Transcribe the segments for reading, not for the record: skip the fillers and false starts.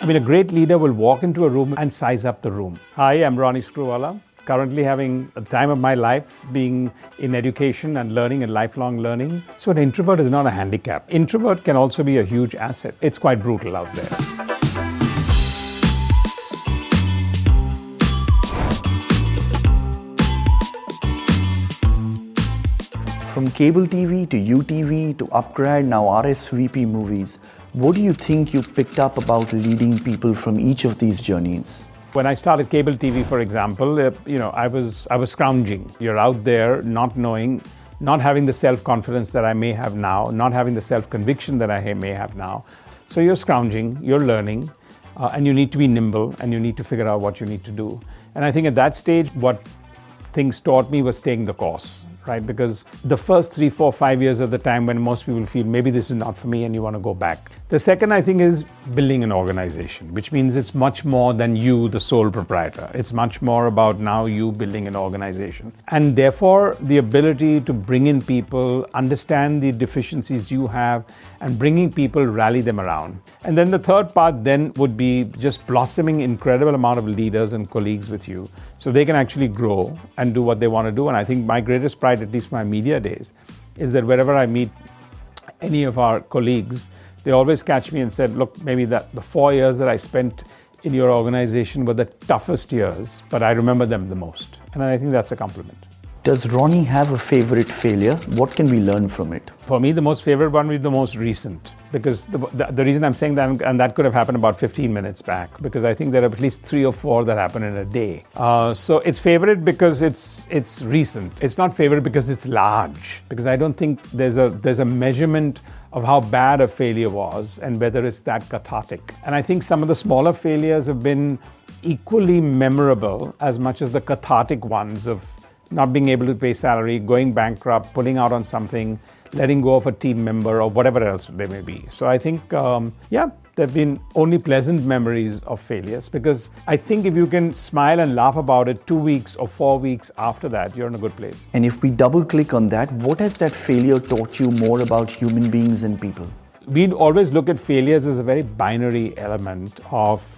mean, a great leader will walk into a room and size up the room. Hi, I'm Ronnie Screwvala, currently having the time of my life being in education and learning and lifelong learning. So an introvert is not a handicap. Introvert can also be a huge asset. It's quite brutal out there. From cable TV to UTV to upGrad, now RSVP movies, what do you think you picked up about leading people from each of these journeys? When I started cable TV, for example, I was scrounging. You're out there not knowing, not having the self-confidence that I may have now, not having the self-conviction that I may have now. So you're scrounging, you're learning, and you need to be nimble, and you need to figure out what you need to do. And I think at that stage, what things taught me was staying the course. Right? Because the first 3, 4, 5 years of the time when most people feel maybe this is not for me and you want to go back. The second, I think, is building an organization, which means it's much more than you, the sole proprietor. It's much more about now you building an organization. And therefore, the ability to bring in people, understand the deficiencies you have, and bringing people, rally them around. And then the third part then would be just blossoming incredible amount of leaders and colleagues with you so they can actually grow and do what they want to do. And I think my greatest pride, at least my media days, is that wherever I meet any of our colleagues, they always catch me and said, look, maybe the 4 years that I spent in your organization were the toughest years, but I remember them the most. And I think that's a compliment. Does Ronnie have a favorite failure? What can we learn from it? For me, the most favorite one would be the most recent, because the reason I'm saying that, and that could have happened about 15 minutes back, because I think there are at least 3 or 4 that happen in a day. So it's favorite because it's recent. It's not favorite because it's large, because I don't think there's a measurement of how bad a failure was and whether it's that cathartic. And I think some of the smaller failures have been equally memorable as much as the cathartic ones of not being able to pay salary, going bankrupt, pulling out on something, letting go of a team member or whatever else they may be. So I think, there have been only pleasant memories of failures, because I think if you can smile and laugh about it 2 weeks or 4 weeks after that, you're in a good place. And if we double click on that, what has that failure taught you more about human beings and people? We always look at failures as a very binary element of,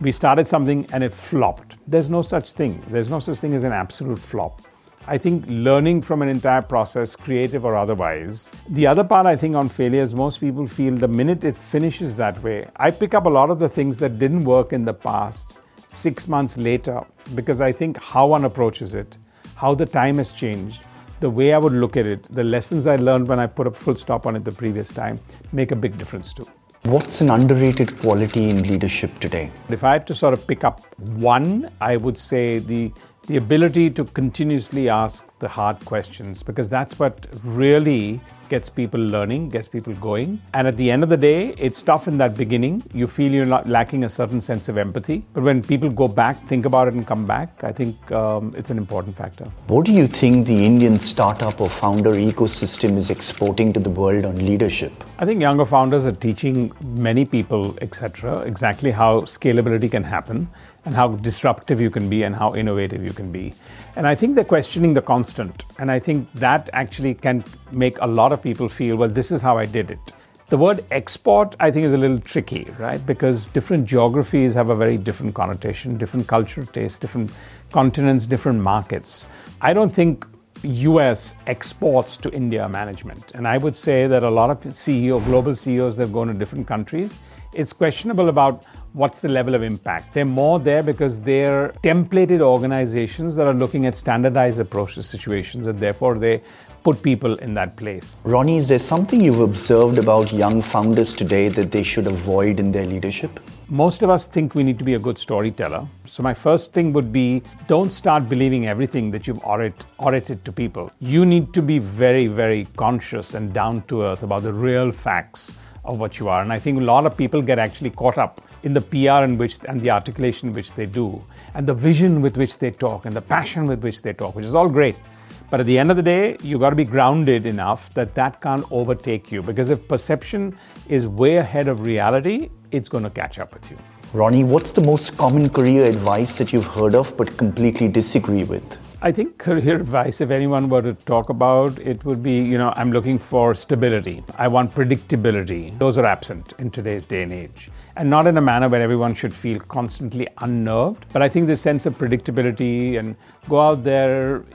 we started something and it flopped. There's no such thing. There's no such thing as an absolute flop. I think learning from an entire process, creative or otherwise. The other part, I think, on failures, most people feel the minute it finishes that way. I pick up a lot of the things that didn't work in the past 6 months later, because I think how one approaches it, how the time has changed, the way I would look at it, the lessons I learned when I put a full stop on it the previous time, make a big difference too. What's an underrated quality in leadership today? If I had to sort of pick up one, I would say the ability to continuously ask the hard questions, because that's what really gets people learning, gets people going. And at the end of the day, it's tough in that beginning. You feel you're not lacking a certain sense of empathy. But when people go back, think about it and come back, I think it's an important factor. What do you think the Indian startup or founder ecosystem is exporting to the world on leadership? I think younger founders are teaching many people, etc., exactly how scalability can happen and how disruptive you can be and how innovative you can be. And I think they're questioning the constant. And I think that actually can make a lot of people feel, well, this is how I did it. The word export, I think, is a little tricky, right? Because different geographies have a very different connotation, different cultural tastes, different continents, different markets. I don't think US exports to India management. And I would say that a lot of global CEOs that have gone to different countries, it's questionable about what's the level of impact. They're more there because they're templated organizations that are looking at standardized approach to situations, and therefore they put people in that place. Ronnie, is there something you've observed about young founders today that they should avoid in their leadership? Most of us think we need to be a good storyteller. So my first thing would be, don't start believing everything that you've orated to people. You need to be very, very conscious and down to earth about the real facts of what you are. And I think a lot of people get actually caught up in the PR and the articulation in which they do, and the vision with which they talk, and the passion with which they talk, which is all great. But at the end of the day, you got to be grounded enough that can't overtake you. Because if perception is way ahead of reality, it's going to catch up with you. Ronnie, what's the most common career advice that you've heard of but completely disagree with? I think career advice, if anyone were to talk about, it would be, I'm looking for stability. I want predictability. Those are absent in today's day and age. And not in a manner where everyone should feel constantly unnerved. But I think this sense of predictability and go out there,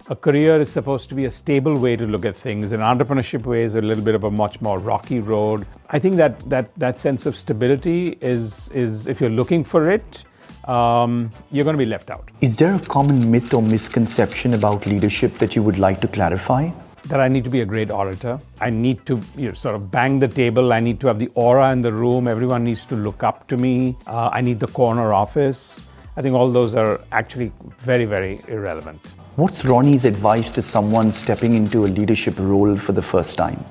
a career is supposed to be a stable way to look at things. An entrepreneurship way is a little bit of a much more rocky road. I think that sense of stability is if you're looking for it, you're going to be left out. Is there a common myth or misconception about leadership that you would like to clarify? That I need to be a great orator. I need to sort of bang the table. I need to have the aura in the room. Everyone needs to look up to me. I need the corner office. I think all those are actually very, very irrelevant. What's Ronnie's advice to someone stepping into a leadership role for the first time?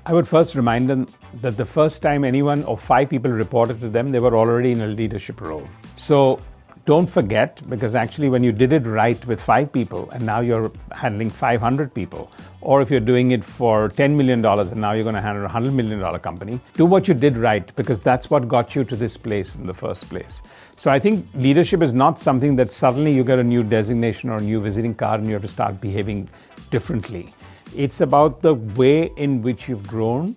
I would first remind them that the first time anyone or 5 people reported to them, they were already in a leadership role. So don't forget, because actually when you did it right with 5 people and now you're handling 500 people, or if you're doing it for $10 million and now you're going to handle a $100 million company, do what you did right, because that's what got you to this place in the first place. So I think leadership is not something that suddenly you get a new designation or a new visiting card and you have to start behaving differently. It's about the way in which you've grown.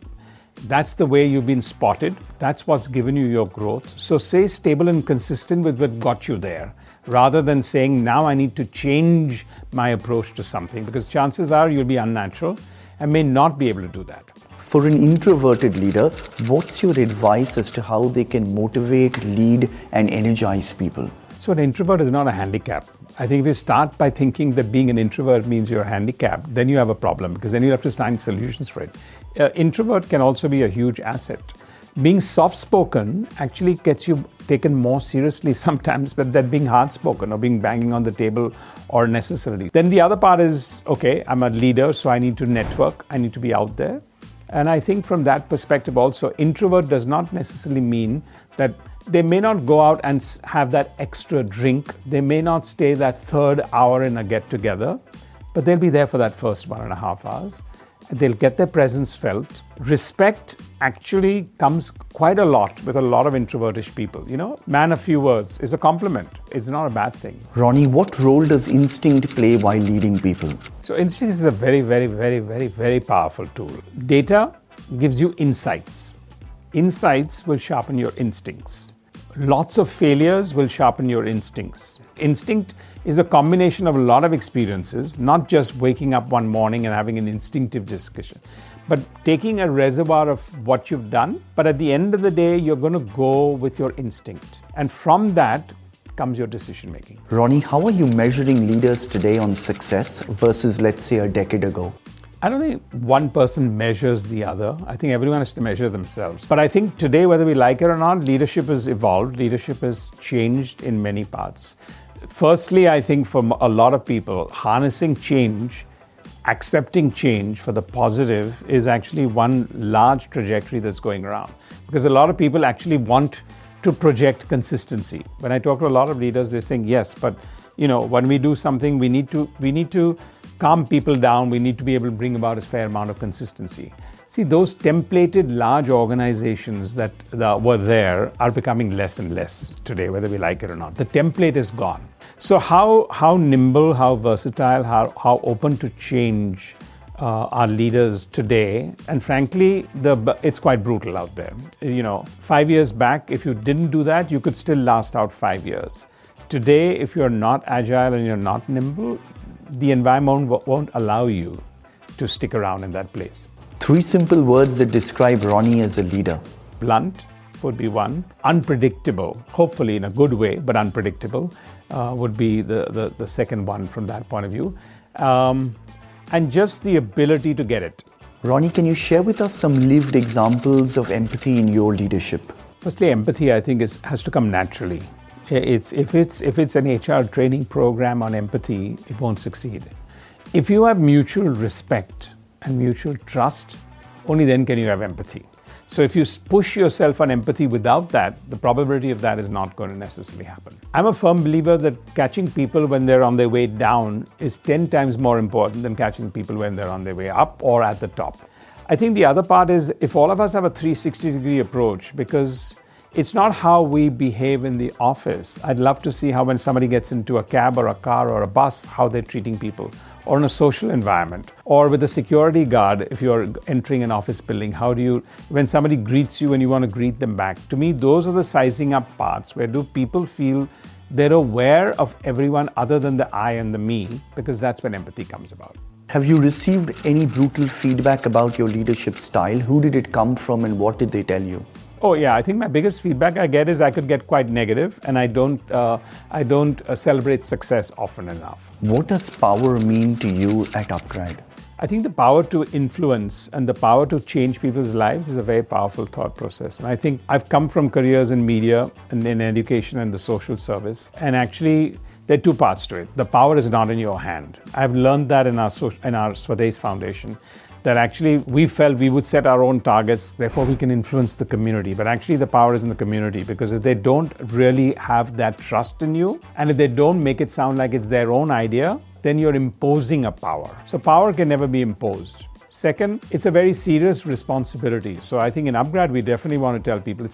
That's the way you've been spotted. That's what's given you your growth. So stay stable and consistent with what got you there, rather than saying, now I need to change my approach to something, because chances are you'll be unnatural and may not be able to do that. For an introverted leader, what's your advice as to how they can motivate, lead, and energize people? So an introvert is not a handicap. I think if you start by thinking that being an introvert means you're handicapped, then you have a problem, because then you have to find solutions for it. Introvert can also be a huge asset. Being soft-spoken actually gets you taken more seriously sometimes than being hard-spoken or being banging on the table or necessarily. Then the other part is, okay, I'm a leader, so I need to network, I need to be out there. And I think from that perspective also, introvert does not necessarily mean that they may not go out and have that extra drink. They may not stay that third hour in a get-together, but they'll be there for that first 1.5 hours. They'll get their presence felt. Respect actually comes quite a lot with a lot of introvertish people. Man of few words is a compliment. It's not a bad thing. Ronnie, what role does instinct play while leading people? So instinct is a very, very, very, very, very powerful tool. Data gives you insights. Insights will sharpen your instincts. Lots of failures will sharpen your instincts. Instinct is a combination of a lot of experiences, not just waking up one morning and having an instinctive discussion, but taking a reservoir of what you've done. But at the end of the day, you're going to go with your instinct. And from that comes your decision making. Ronnie, how are you measuring leaders today on success versus, let's say, a decade ago? I don't think one person measures the other. I think everyone has to measure themselves. But I think today, whether we like it or not, leadership has evolved. Leadership has changed in many parts. Firstly, I think for a lot of people, harnessing change, accepting change for the positive is actually one large trajectory that's going around. Because a lot of people actually want to project consistency. When I talk to a lot of leaders, they're saying, yes, but when we do something, we need to calm people down. We need to be able to bring about a fair amount of consistency. See, those templated large organizations that were there are becoming less and less today, whether we like it or not. The template is gone. So how nimble, how versatile, how open to change are leaders today? And frankly, it's quite brutal out there. 5 years back, if you didn't do that, you could still last out 5 years. Today, if you're not agile and you're not nimble, the environment won't allow you to stick around in that place. 3 simple words that describe Ronnie as a leader. Blunt would be one. Unpredictable, hopefully in a good way, but unpredictable would be the second one from that point of view. And just the ability to get it. Ronnie, can you share with us some lived examples of empathy in your leadership? Firstly, empathy, I think, has to come naturally. If it's an HR training program on empathy, it won't succeed. If you have mutual respect and mutual trust, only then can you have empathy. So if you push yourself on empathy without that, the probability of that is not going to necessarily happen. I'm a firm believer that catching people when they're on their way down is 10 times more important than catching people when they're on their way up or at the top. I think the other part is if all of us have a 360-degree approach, because It's not how we behave in the office. I'd love to see how when somebody gets into a cab or a car or a bus, how they're treating people, or in a social environment, or with a security guard, if you're entering an office building, when somebody greets you and you want to greet them back. To me, those are the sizing up parts. Where do people feel they're aware of everyone other than the I and the me, because that's when empathy comes about. Have you received any brutal feedback about your leadership style? Who did it come from and what did they tell you? Oh yeah, I think my biggest feedback I get is I could get quite negative, and I don't celebrate success often enough. What does power mean to you at upGrad? I think the power to influence and the power to change people's lives is a very powerful thought process. And I think I've come from careers in media and in education and the social service. And actually, there are two parts to it. The power is not in your hand. I've learned that in our Swades Foundation, that actually we felt we would set our own targets, therefore we can influence the community. But actually the power is in the community, because if they don't really have that trust in you, and if they don't make it sound like it's their own idea, then you're imposing a power. So power can never be imposed. Second, it's a very serious responsibility. So I think in upGrad, we definitely want to tell people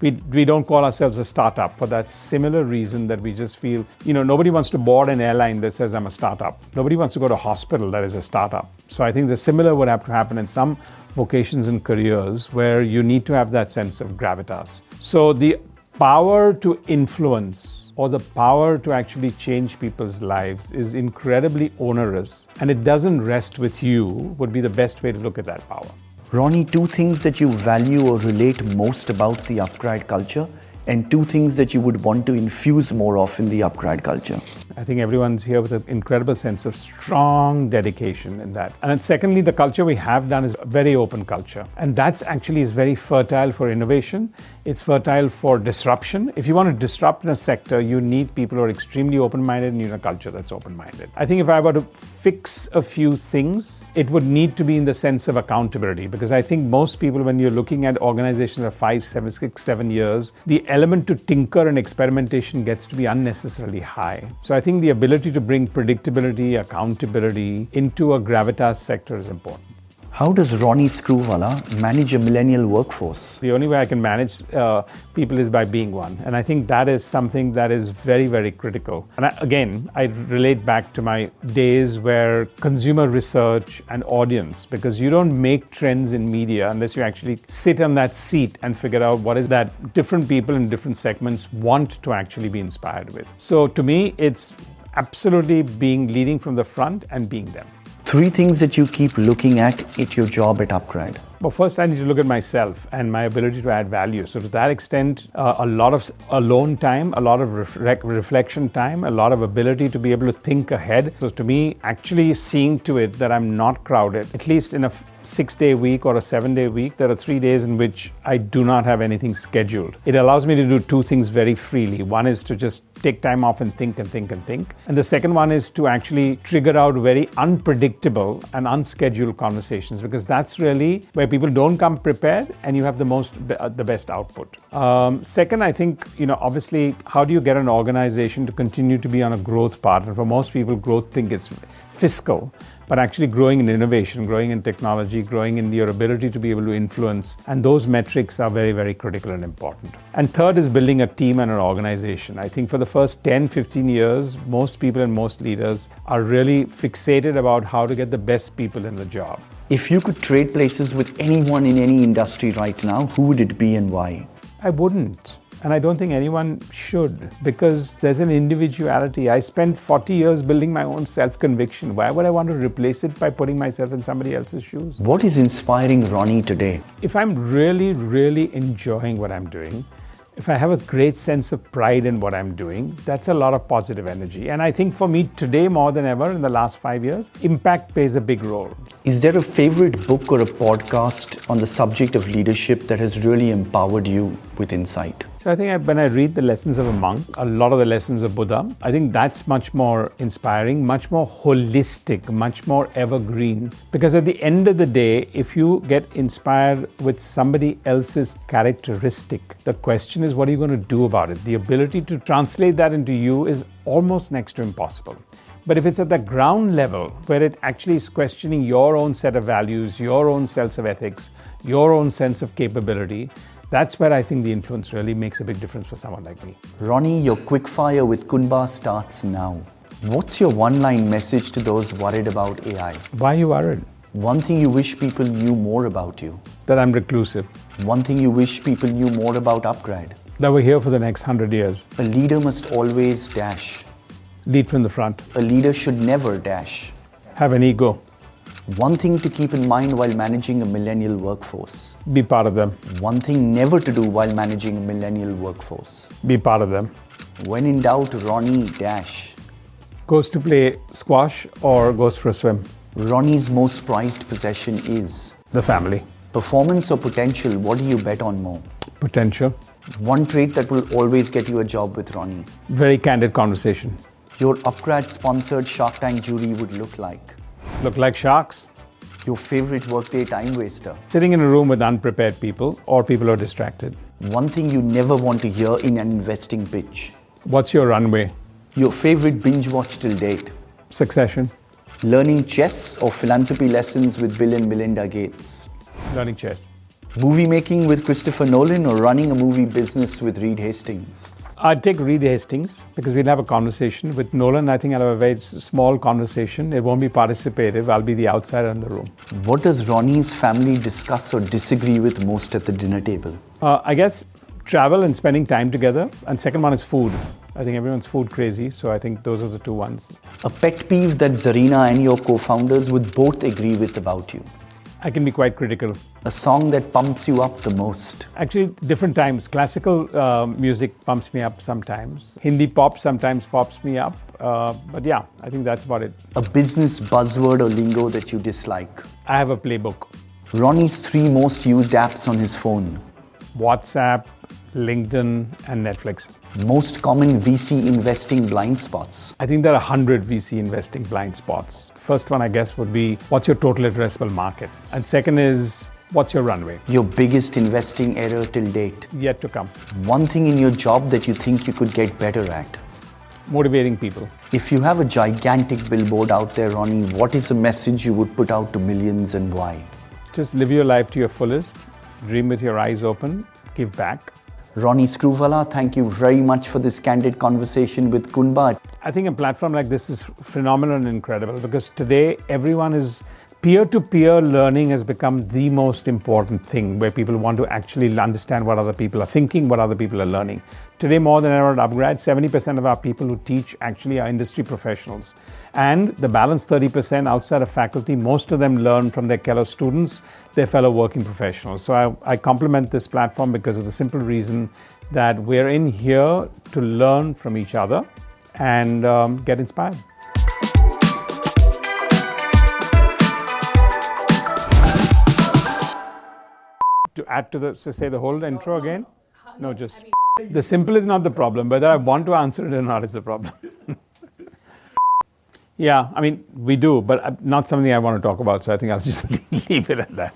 we don't call ourselves a startup for that similar reason, that we just feel, nobody wants to board an airline that says I'm a startup. Nobody wants to go to a hospital that is a startup. So I think the similar would have to happen in some vocations and careers where you need to have that sense of gravitas. So the power to influence or the power to actually change people's lives is incredibly onerous, and it doesn't rest with you, would be the best way to look at that power. Ronnie, two things that you value or relate most about the upGrad culture, and two things that you would want to infuse more of in the upGrad culture. I think everyone's here with an incredible sense of strong dedication in that. And then secondly, the culture we have done is a very open culture. And that's actually is very fertile for innovation. It's fertile for disruption. If you want to disrupt in a sector, you need people who are extremely open-minded, and you need a culture that's open-minded. I think if I were to fix a few things, it would need to be in the sense of accountability, because I think most people, when you're looking at organizations of 5, 7, 6, 7 years, the element to tinker and experimentation gets to be unnecessarily high. So I think the ability to bring predictability, accountability into a gravitas sector is important. How does Ronnie Screwvala manage a millennial workforce? The only way I can manage people is by being one. And I think that is something that is very, very critical. And I relate back to my days where consumer research and audience, because you don't make trends in media unless you actually sit on that seat and figure out what is that different people in different segments want to actually be inspired with. So to me, it's absolutely leading from the front and being them. 3 things that you keep looking at your job at upGrad. Well, first I need to look at myself and my ability to add value. So to that extent, a lot of alone time, a lot of reflection time, a lot of ability to be able to think ahead. So to me, actually seeing to it that I'm not crowded, at least in a 6-day week or a 7-day week, there are 3 days in which I do not have anything scheduled. It allows me to do 2 things very freely. One is to just take time off and think and think and think. And the second one is to actually trigger out very unpredictable and unscheduled conversations, because that's really where people don't come prepared and you have the best output. Second, I think, obviously, how do you get an organization to continue to be on a growth path? And for most people, growth think is fiscal, but actually growing in innovation, growing in technology, growing in your ability to be able to influence. And those metrics are very, very critical and important. And third is building a team and an organization. I think for the first 10, 15 years, most people and most leaders are really fixated about how to get the best people in the job. If you could trade places with anyone in any industry right now, who would it be and why? I wouldn't. And I don't think anyone should, because there's an individuality. I spent 40 years building my own self-conviction. Why would I want to replace it by putting myself in somebody else's shoes? What is inspiring Ronnie today? If I'm really, really enjoying what I'm doing, if I have a great sense of pride in what I'm doing, that's a lot of positive energy. And I think for me today, more than ever in the last 5 years, impact plays a big role. Is there a favorite book or a podcast on the subject of leadership that has really empowered you with insight? So I think when I read the lessons of a monk, a lot of the lessons of Buddha, I think that's much more inspiring, much more holistic, much more evergreen. Because at the end of the day, if you get inspired with somebody else's characteristic, the question is, what are you going to do about it? The ability to translate that into you is almost next to impossible. But if it's at the ground level, where it actually is questioning your own set of values, your own sense of ethics, your own sense of capability, That's where I think the influence really makes a big difference for someone like me. Ronnie, your quickfire with Qunba starts now. What's your one-line message to those worried about AI? Why are you worried? One thing you wish people knew more about you. That I'm reclusive. One thing you wish people knew more about upGrad. That we're here for the next 100 years. A leader must always dash. Lead from the front. A leader should never dash. Have an ego. One thing to keep in mind while managing a millennial workforce. Be part of them. One thing never to do while managing a millennial workforce. Be part of them. When in doubt, Ronnie dash. Goes to play squash or goes for a swim? Ronnie's most prized possession is The family. performance or potential. What do you bet on more? Potential. One trait that will always get you a job with Ronnie. Very candid conversation. Your upGrad sponsored Shark Tank jury would look like. Look like sharks. Your favorite workday time waster. Sitting in a room with unprepared people or people who are distracted. One thing you never want to hear in an investing pitch. What's your runway? Your favorite binge watch till date. Succession. Learning chess or philanthropy lessons with Bill and Melinda Gates. Learning chess. Movie making with Christopher Nolan or running a movie business with Reed Hastings. I'd take Reed Hastings because we'd have a conversation. With Nolan, I think I'll have a very small conversation. It won't be participative. I'll be the outsider in the room. What does Ronnie's family discuss or disagree with most at the dinner table? I guess travel and spending time together. And second one is food. I think everyone's food crazy, so I think those are the two ones. A pet peeve that Zarina and your co-founders would both agree with about you. I can be quite critical. A song that pumps you up the most. Actually, different times. Classical music pumps me up sometimes. Hindi pop sometimes pops me up. But yeah, I think that's about it. A business buzzword or lingo that you dislike. I have a playbook. Ronnie's 3 most used apps on his phone. WhatsApp, LinkedIn, and Netflix. Most common VC investing blind spots. I think there are 100 VC investing blind spots. The first one, I guess, would be what's your total addressable market? And second is what's your runway? Your biggest investing error till date. Yet to come. One thing in your job that you think you could get better at. Motivating people. If you have a gigantic billboard out there, Ronnie, what is a message you would put out to millions and why? Just live your life to your fullest. Dream with your eyes open. Give back. Ronnie Screwvala, thank you very much for this candid conversation with Qunba. I think a platform like this is phenomenal and incredible because today everyone is peer-to-peer learning has become the most important thing where people want to actually understand what other people are thinking, what other people are learning. Today more than ever at upGrad, 70% of our people who teach actually are industry professionals. And the balance 30% outside of faculty, most of them learn from their fellow students, their fellow working professionals. So I compliment this platform because of the simple reason that we're in here to learn from each other and get inspired. To add to say the whole intro again? No, just the simple is not the problem. Whether I want to answer it or not is the problem. Yeah, I mean, we do, but not something I want to talk about. So I think I'll just leave it at that.